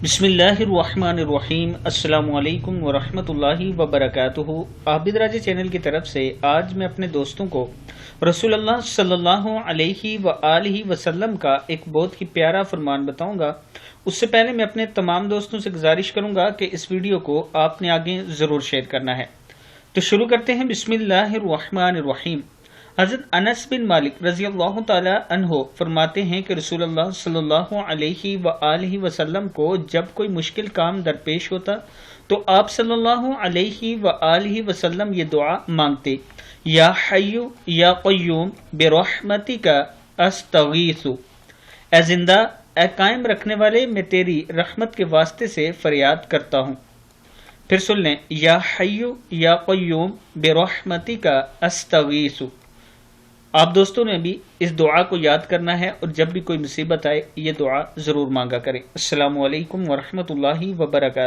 بسم اللہ الرحمن الرحیم۔ السلام علیکم ورحمۃ اللہ وبرکاتہ۔ عابد راجہ چینل کی طرف سے آج میں اپنے دوستوں کو رسول اللہ صلی اللہ علیہ وآلہ وسلم کا ایک بہت ہی پیارا فرمان بتاؤں گا۔ اس سے پہلے میں اپنے تمام دوستوں سے گزارش کروں گا کہ اس ویڈیو کو آپ نے آگے ضرور شیئر کرنا ہے۔ تو شروع کرتے ہیں۔ بسم اللہ الرحمن الرحیم۔ حضرت انس بن مالک رضی اللہ تعالی عنہ فرماتے ہیں کہ رسول اللہ صلی اللہ علیہ وآلہ وسلم کو جب کوئی مشکل کام درپیش ہوتا تو آپ صلی اللہ علیہ وآلہ وسلم یہ دعا مانگتے: یا حی یا قیوم برحمتک استغیث، اے زندہ اے قائم رکھنے والے میں تیری رحمت کے واسطے سے فریاد کرتا ہوں۔ پھر سن لیں: یا حی یا قیوم برحمتک استغیث۔ آپ دوستوں نے بھی اس دعا کو یاد کرنا ہے اور جب بھی کوئی مصیبت آئے یہ دعا ضرور مانگا کریں۔ السلام علیکم ورحمۃ اللہ وبرکاتہ۔